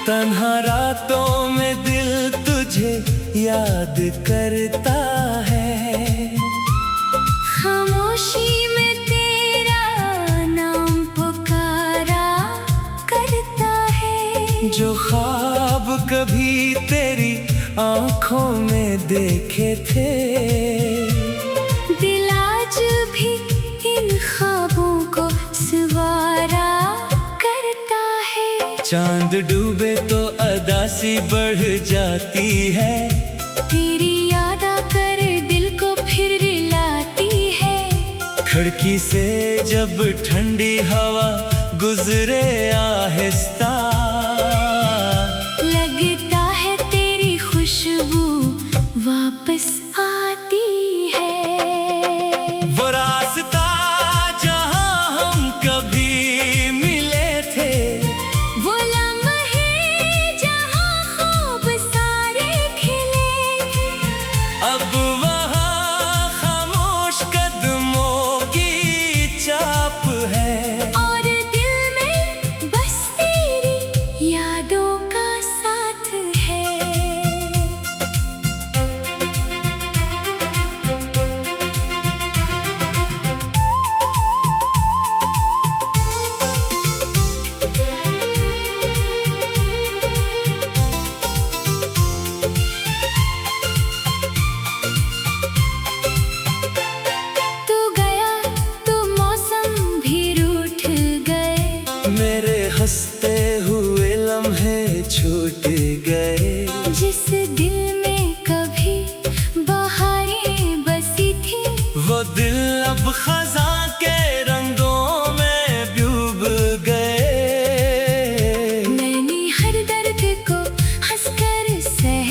तन्हा रातों में दिल तुझे याद करता है। खामोशी में तेरा नाम पुकारा करता है। जो ख्वाब कभी तेरी आंखों में देखे थे, दिल आज भी इन ख्वाबों को सवारा करता है। चांद डूबे तो अदासी बढ़ जाती है, तेरी याद आकर दिल को फिर रुलाती है। खिड़की से जब ठंडी हवा गुजरे आहिस्ता, लगता है तेरी खुशबू वापस आती है। वो रास्ता जहां हम कभी मिले थे, वो लम्हे जहां ख्वाब सारे खिले थे, अब वहाँ खामोश कदमों की चाप है। और दिल में बस तेरी यादों का साथ है। तू गया तो मौसम भी रूठ गए, मेरे हंसते हुए लम्हे छूट गए। जिस दिल में कभी बहारें बसी थी, वो दिल अब खज़ां के रंगों में डूब गए। मैंने हर दर्द को हंसकर सह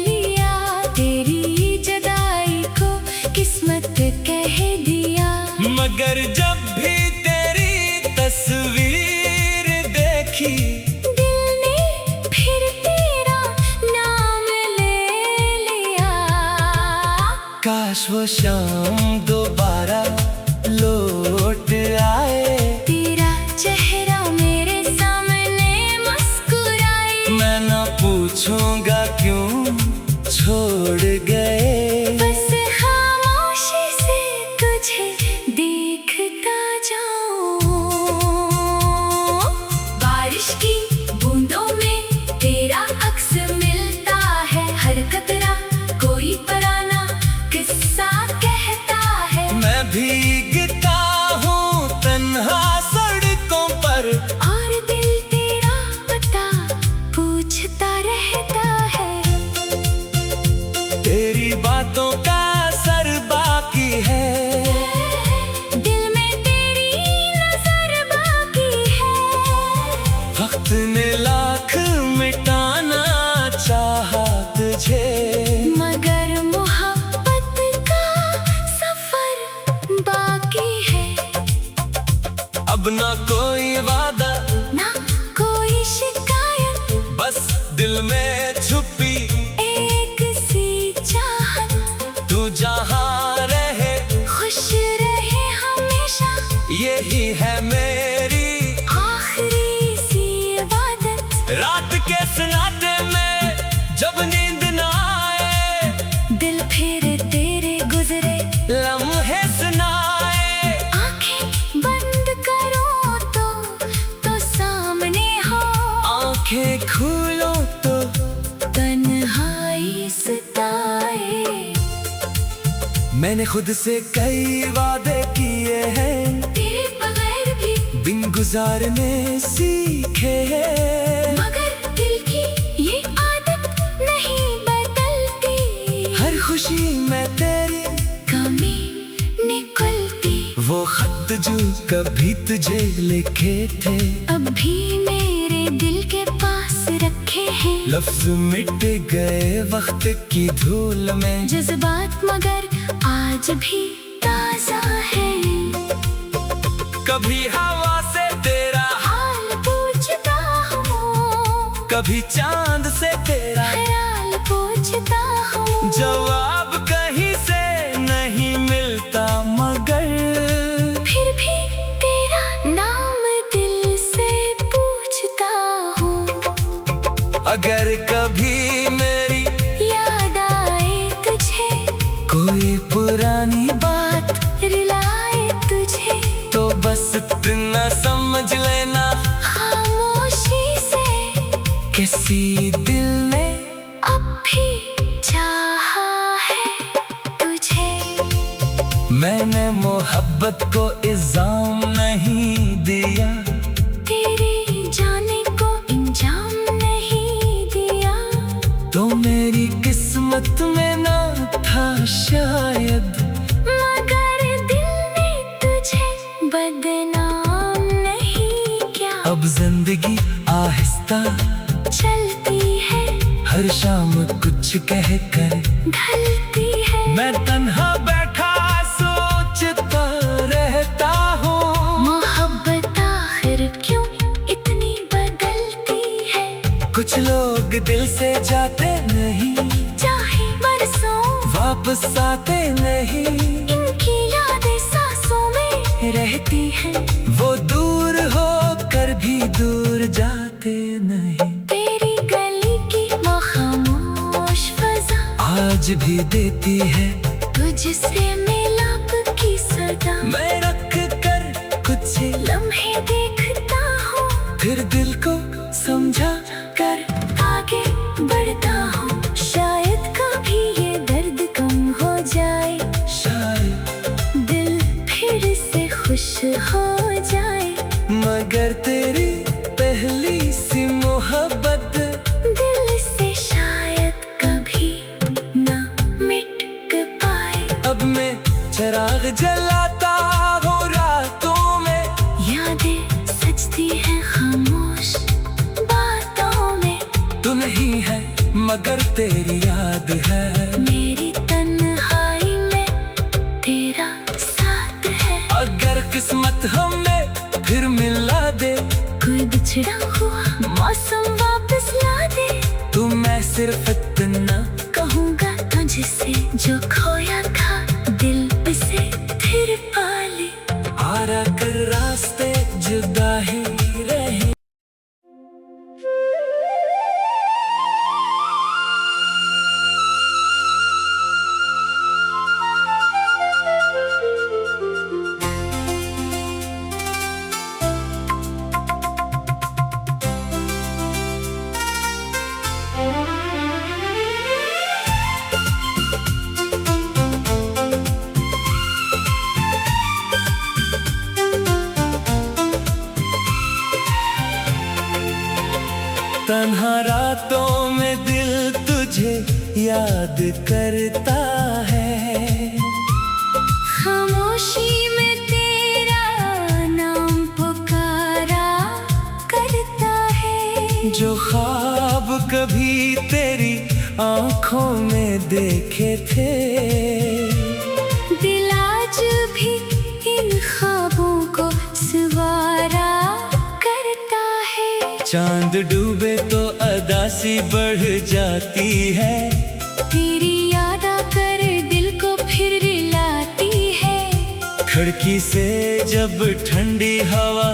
लिया, तेरी जुदाई को किस्मत कह दिया। मगर जब भी तेरी तस्वीर देखी, दिल ने फिर तेरा नाम ले लिया। काश वो शाम दोबारा लौट आए, तेरा चेहरा मेरे सामने मुस्कुराए। मैं ना पूछूंगा क्यों छोड़ गए। बस खामोशी से तुझे देखता जाऊं। बारिश की बूंदों में तेरा अक्स मिलता है, हर कतरा कोई पुराना किस्सा कहता है। मैं भीगता हूँ तन्हा सड़कों पर, और दिल तेरा पता पूछता रहता है। तेरी बातों का असर बाकी है, दिल में तेरी नजर बाकी है। वक्त ने लाख मिटाना चाहा तुझे, मगर मोहब्बत का सफर बाकी है। अब ना कोई वादा, ना कोई शिकायत, बस दिल में छुपी एक सी चाहत। तू जहाँ रहे खुश रहे हमेशा, यही है मेरी आखिरी सी इबादत। रात के सन्नाटे में जब नींद न आए, दिल फिर तेरे गुजरे लम्हे सुनाए। आंखें बंद करो तो सामने हो, आंखें खोलो तो तन्हाई सताए। मैंने खुद से कई वादे किए हैं, तेरे बगैर भी बिन गुजारने सीखे हैं। मगर दिल की ये आदत नहीं बदलती, हर खुशी में तेरी कमी निकलती। वो खत जो कभी तुझे लिखे थे, अब भी मेरे दिल के पास रखे हैं। लफ्ज मिट गए वक्त की धूल में, जज्बात मगर आज भी ताजा है। कभी हवा से तेरा हाल पूछता हूँ, कभी चांद से तेरा ख्याल पूछता हूँ। जवाब कहीं से नहीं मिलता, मगर फिर भी तेरा नाम दिल से पूछता हूँ। अगर कभी मेरी याद आए तुझे, कोई पुरानी बात रुलाए तुझे, तो बस इतना समझ लेना खामोशी से किसी दिल ने अब भी चाहा है तुझे। मैंने मोहब्बत को इल्जाम नहीं दिया, तेरे जाने को इंजाम नहीं दिया, तो मेरी किस्मत में ना था शायद, मगर दिल ने तुझे बदनाम नहीं किया। अब जिंदगी आहिस्ता चलती है, हर शाम कुछ कह कर ढलती है, मैं तन्हा बैठा सोचता रहता हूँ, मोहब्बत आखिर क्यों इतनी बदलती है। कुछ लोग दिल से जाते नहीं, चाहे बरसों वापस आते नहीं, इनकी यादें सांसों में रहती हैं, वो दूर हो कर भी दूर जाते नहीं। तेरी गली की वो खामोश फजा आज भी देती है तुझसे मिलाप की सदा, मैं रख कर कुछ लम्हे देखता हूँ, फिर दिल को समझा कर आगे बढ़ता हूँ। शायद कभी ये दर्द कम हो जाए, शायद दिल फिर से खुश हो जाए, मगर तेरी पहली सी मोहब्बत दिल से शायद कभी ना मिट पाए। अब मैं चिराग जलाता हूँ रातों में, यादें सजती हैं खामोश बातों में, तू नहीं है मगर तेरी याद है, मेरी तन्हाई में तेरा साथ है। अगर किस्मत हमें फिर मिला दे, कोई बिछड़ा हुआ मौसम वापस ला दे, तो मैं सिर्फ इतना कहूँगा तुझसे जो खोया था दिल से फिर पा ले। आरा कर रास्ते जुदा ही रहे। तन्हा रातों में दिल तुझे याद करता है, खामोशी में तेरा नाम पुकारा करता है, जो ख्वाब कभी तेरी आंखों में देखे थे, दिल आज भी इन ख्वाबों को सवारा करता है। चांद डूबे तो अदासी बढ़ जाती है, तेरी याद आकर दिल को फिर रुलाती है, खिड़की से जब ठंडी हवा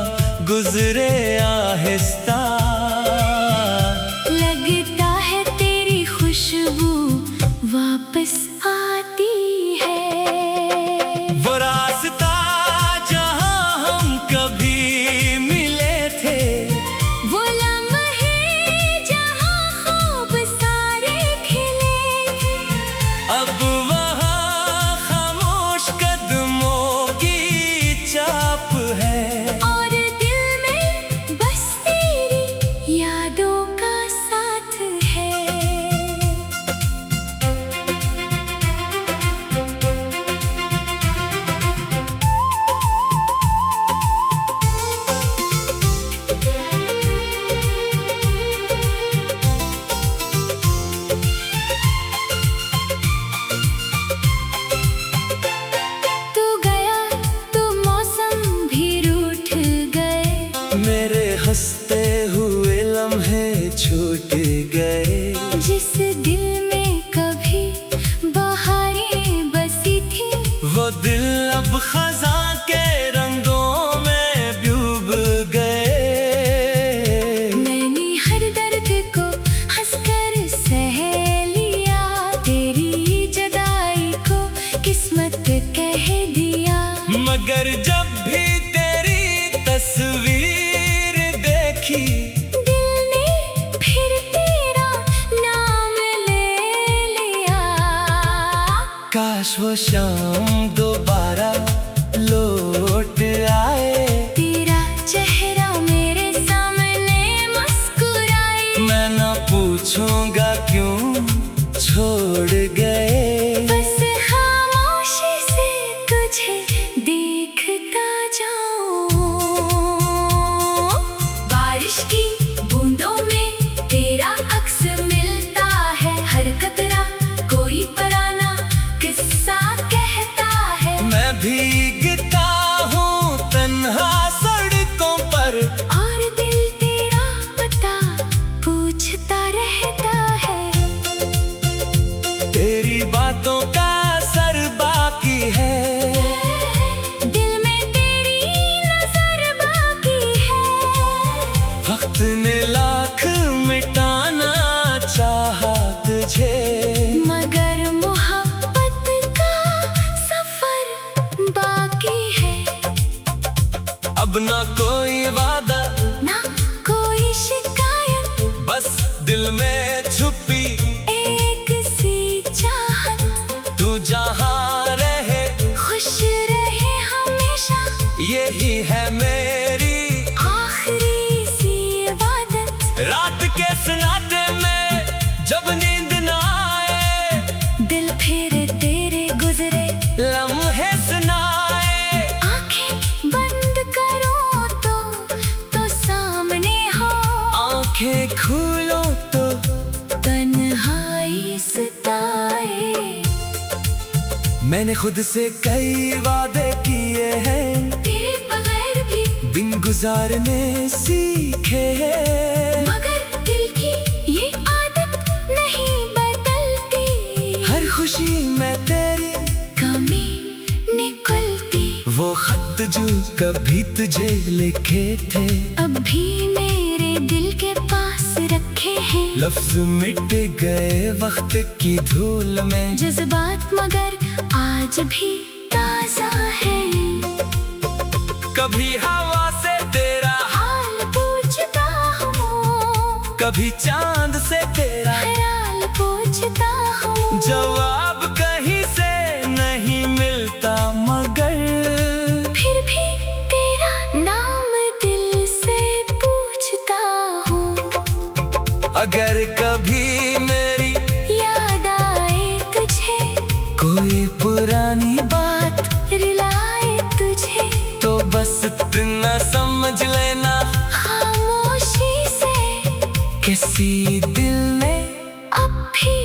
गुजरे आहिस्ता, लगता है तेरी खुशबू वापस आती है। वो रास्ता जहाँ हम कभी मिले थे, वो लम्हे जहाँ ख्वाब सारे खिले, अब वहाँ खामोश कदमों की चाप है, और दिल में बस तेरी काश वो शाम दोबारा लौट आए, तेरा चेहरा मेरे सामने मुस्कुराए। मैं ना पूछूंगा क्यों छोड़ गए, बस खामोशी से तुझे देखता जाऊं। बारिश की बूंदों में तेरा अक्स मिलता है, हर कतरा कोई पुराना किस्सा कहता है। मैं भीगता हूँ तन्हा सड़कों पर, और दिल तेरा पता पूछता रहता है। तेरी बातों का असर बाकी है, दिल में तेरी नजर बाकी है। वक्त ने लाख मिटाना चाहा तुझे, मगर मोहब्बत का सफर बाकी है। अब ना कोई वादा ना कोई शिकायत, बस दिल में छुपी एक सी चाहत। तू जहाँ रहे खुश रहे हमेशा, यही है मेरी आखिरी सी इबादत। रात के सन्नाटे में जब नींद ना आए, दिल फिर तेरे गुजरे लम्हे सुनाए। आंखें बंद करो तो सामने हो, आंखें खोलो तो तन्हाई सताए। मैंने खुद से कई वादे किए हैं, तेरे बगैर भी दिन गुजारने सीखे हैं। मगर दिल की ये आदत नहीं बदलती, हर खुशी में तेरी कमी निकलती। वो खत जो कभी तुझे लिखे थे, अब भी मेरे दिल के पास रखे हैं। लफ्ज मिट गए वक्त की धूल में, जज्बात मगर आज भी ताजा है। कभी हवा से तेरा हाल पूछता हूँ, कभी चांद से तेरा ख्याल पूछता हूँ। जवाब कहीं से नहीं मिलता, मगर फिर भी तेरा नाम दिल से पूछता हूँ। अगर कभी मेरी याद आए तुझे, कोई पुरानी बात रिलाए तुझे, तो बस इतना समझ लेना, खामोशी से किसी दिल ने अब भी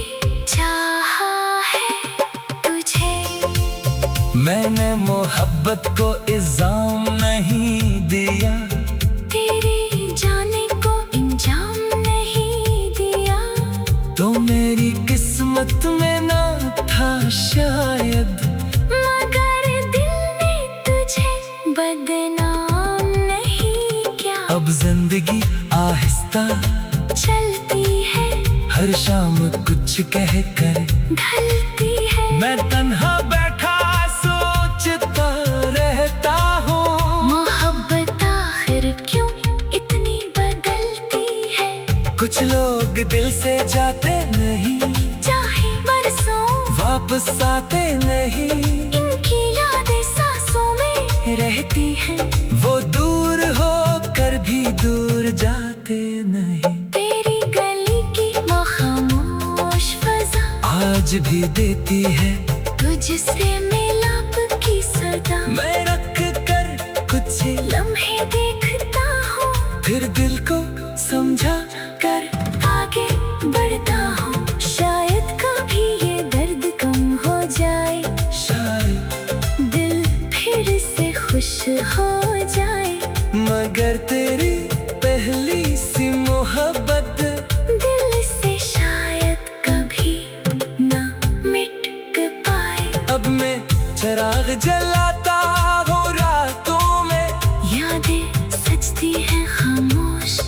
चाहा है तुझे। मैंने मोहब्बत को इल्जाम नहीं दिया, तेरे जाने को इंजाम नहीं दिया। तो मेरी किस्मत में ना था शायद, मगर दिल ने तुझे बदनाम नहीं किया। अब जिंदगी आहिस्ता चलती है, हर शाम कुछ कह कर ढलती है। मैं तन्हा बैठा सोचता रहता हूँ, मोहब्बत आखिर क्यों इतनी बदलती है। कुछ लोग दिल से जाते नहीं, चाहे बरसों वापस आते नहीं। इनकी यादें सांसों में रहती हैं। वो दूर होकर भी दूर जाते नहीं, तेरी गली की वो खामोश फजा आज भी देती है तुझसे मिलाप की सदा। मैं रख कर कुछ लम्हे देखता हूँ, फिर दिल को समझा कर आगे बढ़ता हूँ। शायद कभी ये दर्द कम हो जाए, शायद दिल फिर से खुश हो जाए। मगर तेरी पहली सी मोहब्बत दिल से शायद कभी ना मिट पाए। अब मैं चिराग जलाता हूँ रातों में, यादें सजती हैं खामोश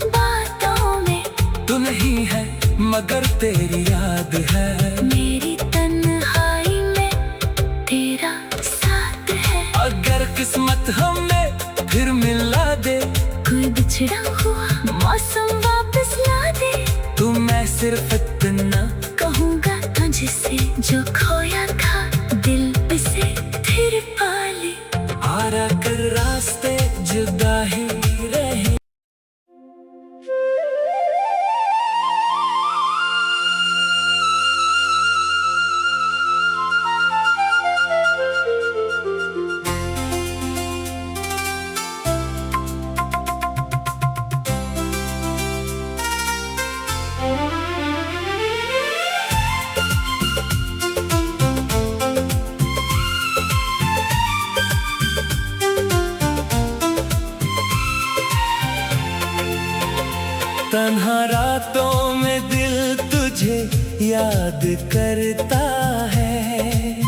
बातों में। तू नहीं है मगर तेरी याद है, मेरी तन्हाई में तेरा साथ है। अगर किस्मत हमें फिर मिला दे, कोई बिछड़ा हुआ मौसम वापस ला दे। तू मैं सिर्फ इतना कहूँगा तुझसे जो खोया था। तन्हा रातों में दिल तुझे याद करता है।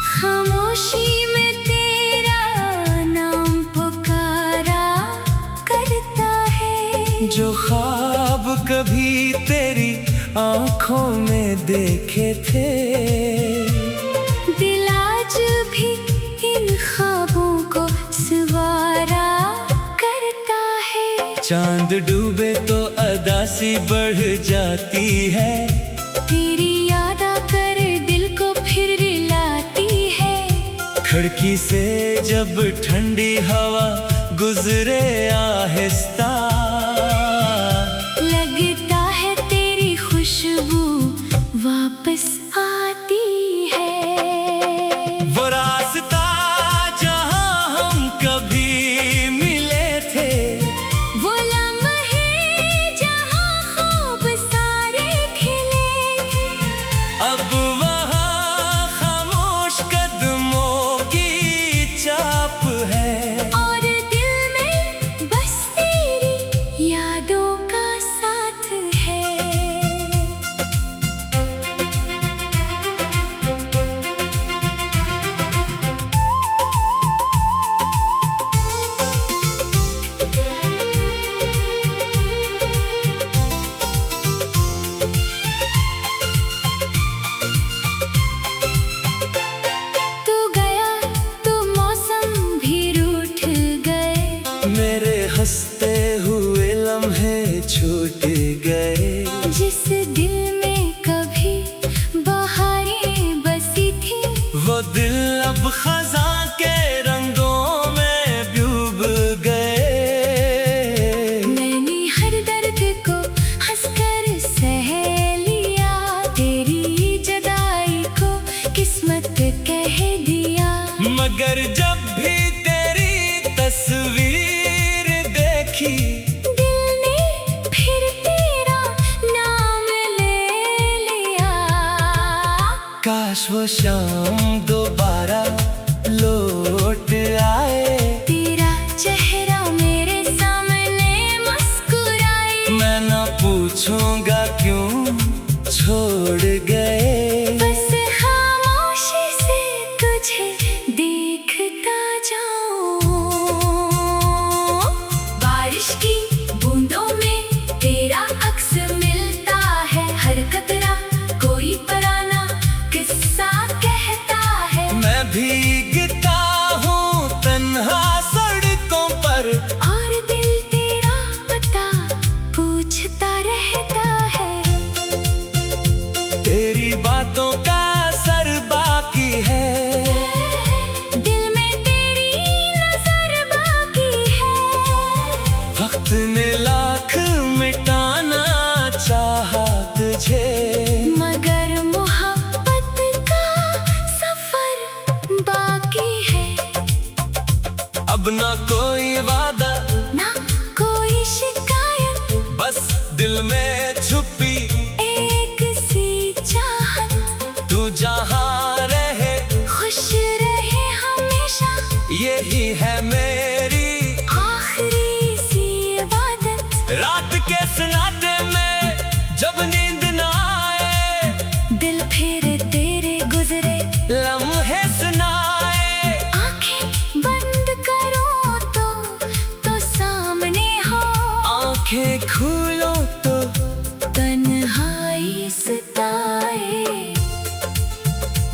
खामोशी में तेरा नाम पुकारा करता है। जो ख्वाब कभी तेरी आंखों में देखे थे, दिल आज भी इन ख्वाबों को सवारा करता है। चांद डूबे तो अदासी बढ़ जाती है, तेरी याद आकर दिल को फिर रुलाती है। खिड़की से जब ठंडी हवा गुजरे आहिस्ता, लगता है तेरी खुशबू वापस आती है। वो रास्ता जहाँ हम कभी मिले थे, वो लम्हे जहाँ ख्वाब सारे खिले थे, अब वहाँ खामोश कदमों की चाप है। और दिल में बस तेरी यादों का साथ है। तू गया तो मौसम भी रूठ गए, मेरे हंसते हुए लम्हे छूट गए। जिस दिल में कभी बहारें बसी थी, वो दिल अब खजां के रंगों में डूब गए। मैंने हर दर्द को हंसकर सह लिया, तेरी जुदाई को किस्मत कह दिया। मगर जब भी तेरी तस्वीर देखी, दिल ने फिर तेरा नाम ले लिया। काश वो शाम दोबारा लौट आए, तेरा चेहरा मेरे सामने मुस्कुराए। मैं ना पूछूंगा क्यों छोड़ गए। बस खामोशी से तुझे देखता जाऊं। बारिश की बूंदों में तेरा अक्स मिलता है, हर कतरा कोई पुराना किस्सा कहता है। मैं भीगता हूँ तन्हा सड़कों पर, और दिल तेरा पता पूछता रहता है। तेरी बातों का असर बाकी है, दिल में तेरी नजर बाकी है। वक्त ने लाख मिटाना चाहा तुझे, मगर मोहब्बत का सफर बाकी है। अब ना कोई वादा ना कोई शिकायत, बस दिल में छुपी एक सी चाहत। तू जहाँ रहे खुश रहे हमेशा, यही है मेरी आखिरी सी इबादत। रात के सन्नाटे में जब नींद ना आए, दिल फिर तेरे गुजरे लम्हे सुनाए। आंखें बंद करो तो सामने हो, आंखें खोलो तो तन्हाई सताए।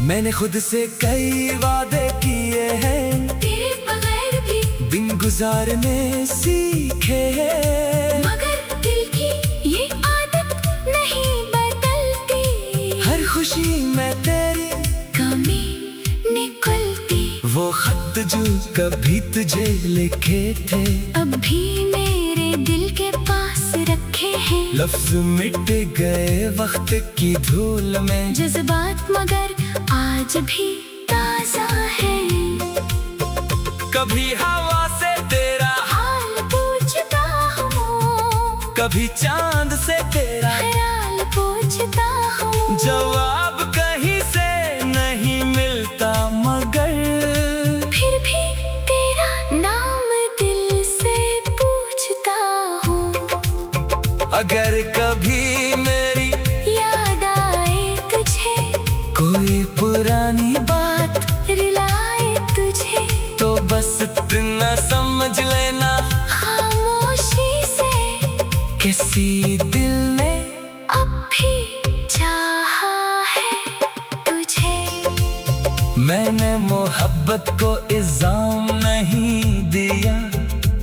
मैंने खुद से कई वादे किए हैं, तेरे बगैर भी दिन गुजारने सीखे हैं। मगर दिल की ये आदत नहीं बदलती, हर खुशी में तेरी कमी निकलती। वो खत जो कभी तुझे लिखे थे, अब भी मेरे दिल के पास रखे हैं। लफ्ज मिट गए वक्त की धूल में, जज्बात मगर आज भी ताजा है। कभी हवा से तेरा हाल पूछता हूँ, कभी चांद से तेरा ख्याल पूछता हूँ। जवाब कहीं से नहीं मिलता, मगर फिर भी तेरा नाम दिल से पूछता हूँ। अगर कभी मेरी याद आए तुझे, कोई पुरानी बात रुलाए तुझे, तो बस इतना समझ लेना, खामोशी से किसी दिल ने अब भी चाहा है तुझे। मैंने मोहब्बत को इल्जाम नहीं दिया,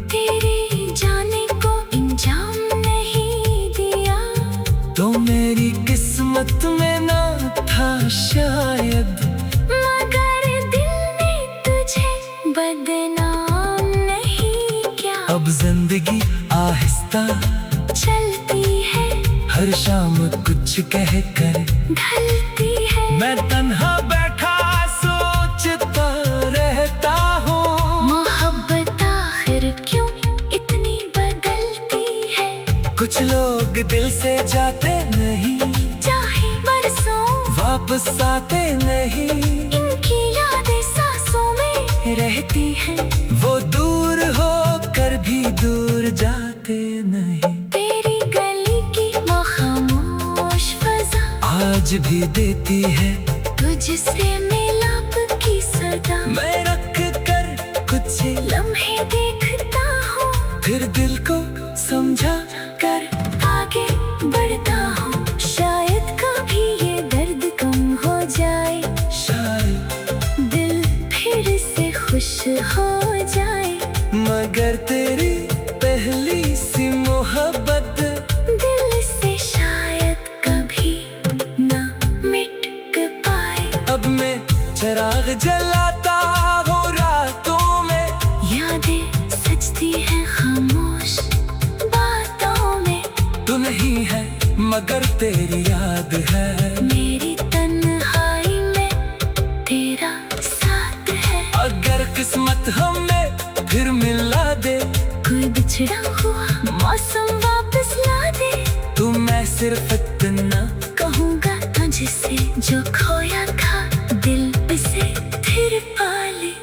तेरे जाने को इंजाम नहीं दिया, तो मेरी किस्मत में ना था शायद, मगर दिल ने तुझे बदनाम नहीं किया। अब जिंदगी आहिस्ता चलती है, हर शाम कुछ कह कर ढलती है, मैं तन्हा बैठा सोचता रहता हूँ, मोहब्बत आखिर क्यों इतनी बदलती है। कुछ लोग दिल से जाते नहीं, चाहे बरसों वापस आते नहीं, इनकी यादें सांसों में रहती हैं, वो दूर होकर भी दूर जाते नहीं। तेरी गली की वो खामोश फजा आज भी देती है तुझसे मिलाप की सदा, मैं रख कर कुछ लम्हे देखता हूँ, फिर दिल को समझा कर आगे बढ़ता हूँ। शायद कभी ये दर्द कम हो जाए, शायद दिल फिर से खुश हो जाए, मगर तेरी पहली सी मोहब्बत दिल से शायद कभी ना मिट पाए। अब मैं चिराग जलाता हूँ रातों में, यादें सजती हैं खामोश बातों में, तू नहीं है मगर तेरी याद है, मेरी तन्हाई में तेरा साथ है। अगर किस्मत हमें फिर मिला दे, कोई बिछड़ा हुआ मौसम वापस ला दे, तू मैं सिर्फ इतना कहूँगा तुझसे जो खोया था दिल से फिर पाले।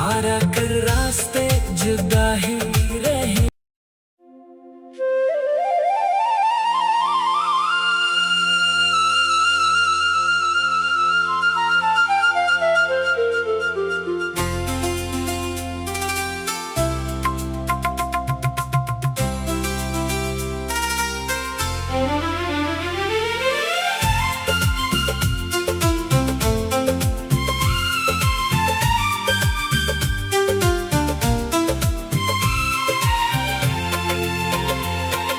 आरा कर रास्ते जुदा ही रहे।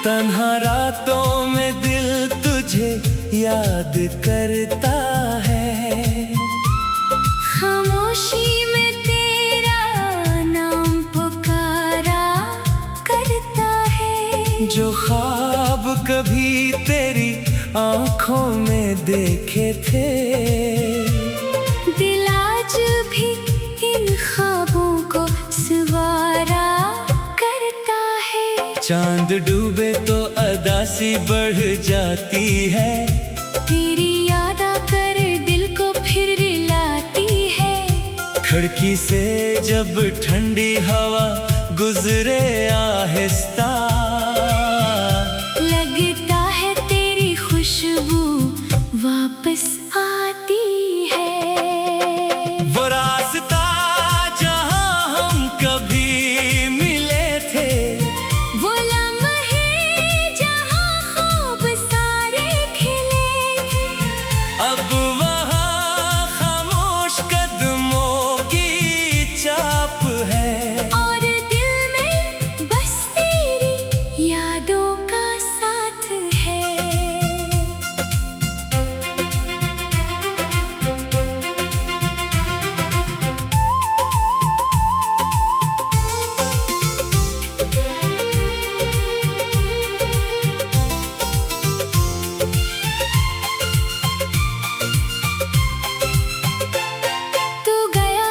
तन्हा रातों में दिल तुझे याद करता है, खामोशी में तेरा नाम पुकारा करता है, जो ख्वाब कभी तेरी आंखों में देखे थे, दिल आज भी इन ख्वाबों को सवारा करता है। चांद डूबे तो अदासी बढ़ जाती है, तेरी याद आकर दिल को फिर लाती है, खिड़की से जब ठंडी हवा गुजरे आहिस्ता, लगता है तेरी खुशबू वापस आती है। वो रास्ता जहाँ हम कभी मिले थे, वो लम्हे जहाँ ख्वाब सारे खिले थे, अब वहाँ खामोश कदमों की चाप है, और दिल में बस तेरी यादों का साथ है। तू गया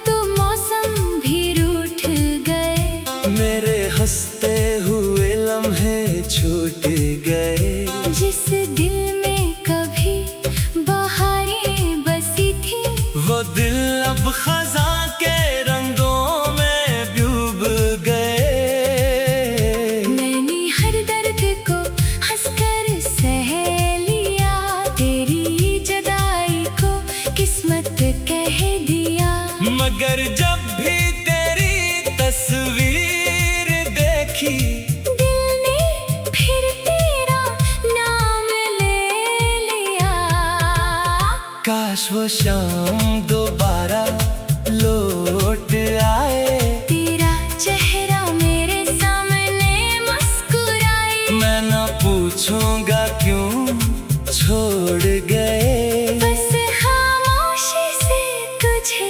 तो मौसम भी रूठ गए, मेरे हंसते हुए लम्हे छूट गए, जिस दिल में कभी बहारें बसी थी, वो दिल अब खजां के रंगों में डूब गए। मैंने हर दर्द को काश वो शाम दोबारा लौट आए, तेरा चेहरा मेरे सामने मुस्कुराए। मैं ना पूछूंगा क्यों छोड़ गए, बस खामोशी से तुझे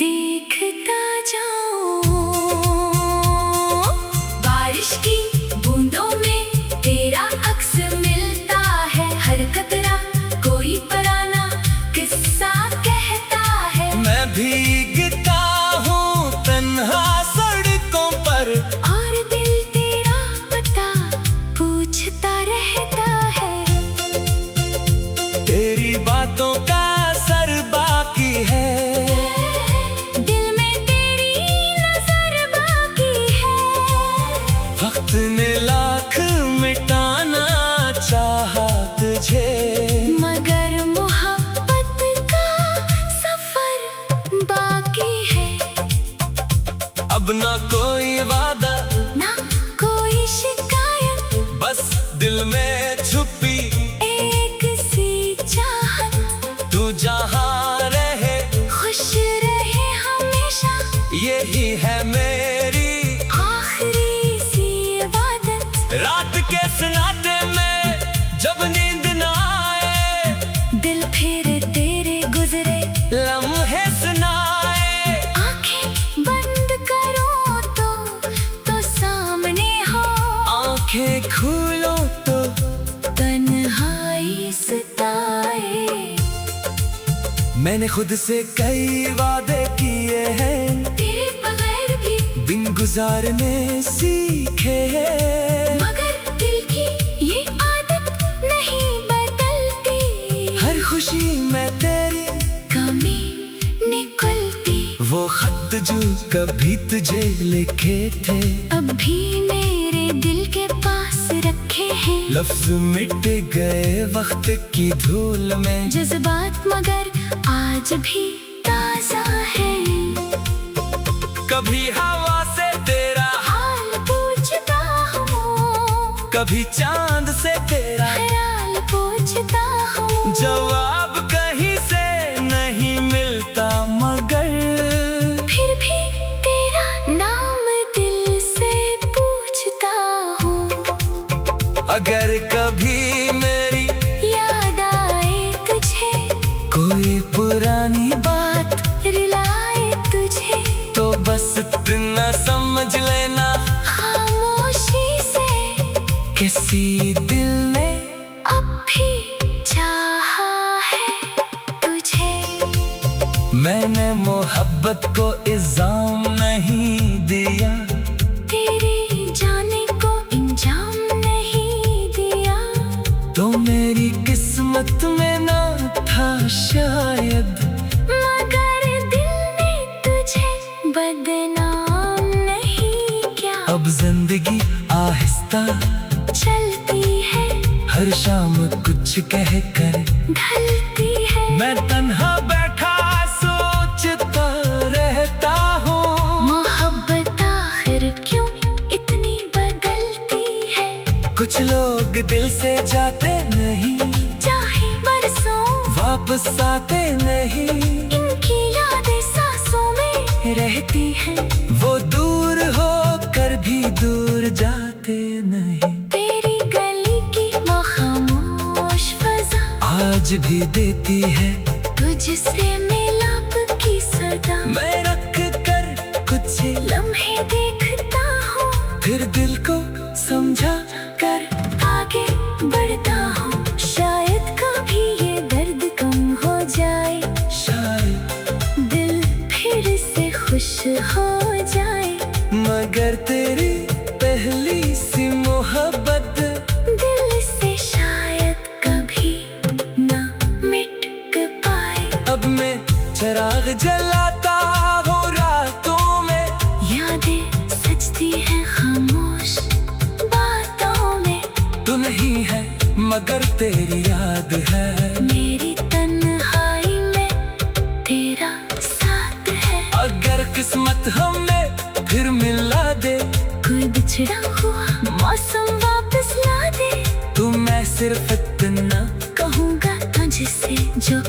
देखता जाऊं। बारिश की बूंदों में तेरा अक्स मिलता है, हर कतरा कोई पुराना किस्सा कहता है। मैं भीगता हूँ तन्हा सड़कों पर, और दिल तेरा पता पूछता रहता है। तेरी बातों का असर बाकी है, दिल में तेरी नजर बाकी है। वक्त ने लाख मिटाना चाहा तुझे, मगर मोहब्बत का सफर बाकी है। अब ना कोई वादा ना कोई शिकायत, बस दिल में छुपी एक सी चाहत। तू जहाँ रहे खुश रहे हमेशा, यही है मेरी आखिरी सी इबादत। रात के सन्नाटे में जब नींद न आए, दिल फिर तेरे गुजरे लम्हे सुनाए। आंखें बंद करो तो सामने हो, आंखें खोलो तो तन्हाई सताए। मैंने खुद से कई वादे किए हैं, तेरे बगैर भी बिन गुजारने सीखे हैं। मगर दिल की ये आदत नहीं बदलती, हर खुशी में तेरी कमी निकलती। वो खत जो कभी तुझे लिखे थे, अब भी मेरे दिल के पास रखे हैं। लफ्ज मिट गए वक्त की धूल में, जज्बात मगर आज भी ताजा है। कभी हवा से तेरा हाल पूछता हूँ, कभी चांद से तेरा ख्याल पूछता हूँ। जवाब कहीं से नहीं मिलता, मगर फिर भी तेरा नाम दिल से पूछता हूँ। अगर कभी मेरी याद आए तुझे, कोई पुरानी बात रिलाए तुझे, तो बस इतना समझ लेना, खामोशी से किसी दिल ने अब भी चाहा है तुझे। मैंने मोहब्बत को इल्जाम नहीं दिया, तेरे जाने को इंजाम नहीं दिया। तो मेरी किस्मत में ना था शायद, मगर दिल ने तुझे बदनाम नहीं किया। अब जिंदगी आहिस्ता चलती है, हर शाम कुछ कह कर ढलती है। मैं तन्हा बैठा सोचता रहता हूँ, मोहब्बत आखिर क्यों इतनी बदलती है। कुछ लोग दिल से जाते नहीं, चाहे बरसों वापस आते नहीं, इनकी यादें सांसों में रहती हैं। वो दूर हो कर भी दूर जाते नहीं, तेरी गली की वो खामोश फजा आज भी देती है तुझसे मिलाप की सदा। मैं रख कर कुछ लम्हे देखता हूँ, फिर दिल को समझा कर आगे बढ़ता हूँ। शायद कभी ये दर्द कम हो जाए, शायद दिल फिर से खुश हो जाए। मगर तेरी पहली सी मोहब्बत दिल से शायद कभी ना मिट पाए। अब मैं चिराग जलाता हूँ रातों में, यादें सजती हैं खामोश बातों में। तू नहीं है मगर तेरी याद है, मेरी तन्हाई में तेरा साथ है। अगर किस्मत हमें फिर मिला दे, कोई बिछड़ा हुआ मौसम वापस ला दे। तू मैं सिर्फ इतना कहूँगा तुझसे जो